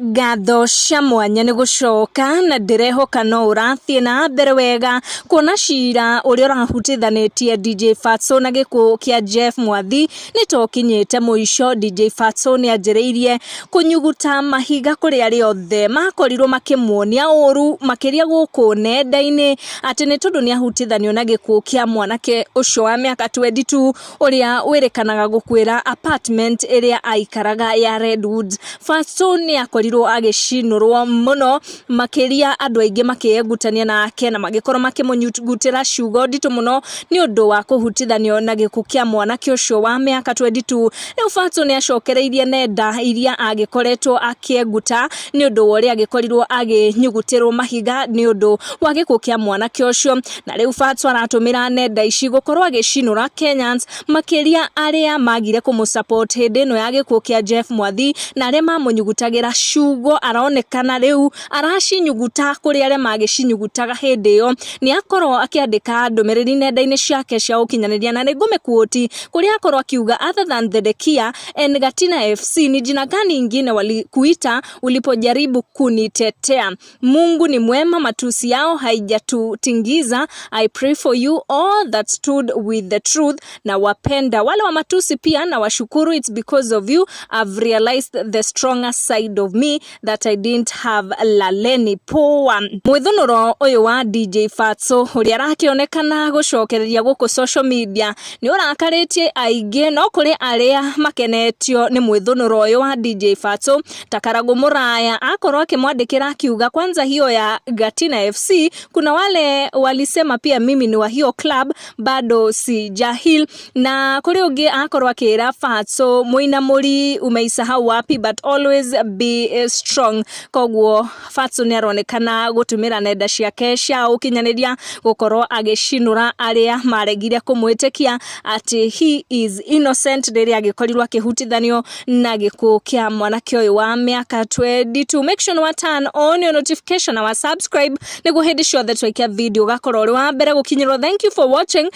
Ngatho cia mwanya nĩ gũcoka na ndĩrehoka no ũrathiĩ na mbere wega kuona cira ũrĩa ũrahutithanĩtie DJ Fatxo na gĩkuũ kĩa Jeff Mwathi nĩ tokinyĩte mũico. DJ Fatxo nĩ anjĩrĩirie kũnyuguta mahiga kũrĩ arĩa othe makorirwo makĩmuonia ũru makĩria gũkũ nenda-inĩ atĩ nĩ tondũ nĩ ahutithanio na gĩkuũ kĩa mwanake ũcio wa mĩaka 22 ũrĩa wĩrĩkanaga gũkuĩra apartment ĩrĩa aikaraga ya Redwoods. Fatxo nĩ akorirwo agĩcinũrwo mũno makĩria andũ aingĩ makĩengutania nake na magĩkorwo makĩmũnyugutĩra ciugo nditũ mũno nĩ ũndũ wa kũhutithanio na gĩkuũ kĩa mwanake ũcio wa mĩaka 22. Rĩu Fatxo nĩ acokereirie nenda iria agĩkoretwo akĩenguta nĩ ũndũ wa ũrĩa agĩkorirwo agĩnyugutĩrwo mahiga nĩ ũndũ wa gĩkuũ kĩa mwanake ũcio. Na rĩu Fatxo aratũmĩra nenda ici gũkorwo agĩcinũra Kenyans makĩria arĩa magire kũmũsupport hĩndĩ ĩno ya gĩkuũ kĩa Jeff Mwathi na arĩa mamũnyugutagĩra ciugo aronekana rĩu aracinyuguta kũrĩ arĩa magĩcinyugutaga hĩndĩ ĩyo. Nĩ akorwo akĩandĩka ndũmĩrĩri nenda-inĩ ciake cia ũkinyanĩria na nĩngũmĩkuoti kũrĩa akorwo akiuga other than the Dekia and Gatina FC ni jina gani ingine walikuita ulipojaribu kunitetea. Mungu ni mwema, matusi yao haijatutingiza. I pray for you all that stood with the truth. Na wapenda wale wa matusi pia na washukuru, it's because of you I've realized the stronger side of me that I didn't have. Laleni poa. Mwithunuro uyu wa DJ Fatxo uria arakionekana gucokereria guku social media ni urakaritie aingĩ no kuri aria makenetio ni mwithunuro uyu wa DJ Fatxo. Takaragu Muraya akorwo akimwandikira akiuga kwanza hiyo ya Gatina FC kuna wale walisema pia mimi ni wa hiyo club bado si jahil. Na kuri ungi akorwo akira Fatxo muinamuri umeisahau wapi but always be strong. Koguo Fatxo nĩ aronekana gutumira nenda ciake cia ũkinyanĩria gukorwo agĩcinũra arĩa maregire kũmwĩtĩkia ati he is innocent rĩrĩa agĩkorirwo akĩhutithanio na gĩkuũ kĩa mwanake ũyũ wa mĩaka 22. Make sure to turn on your notification na subscribe nĩguo hĩndĩ ciothe twaikia video gakorwo ũrĩ wa mbere gũkinyĩrwo. Thank you for watching.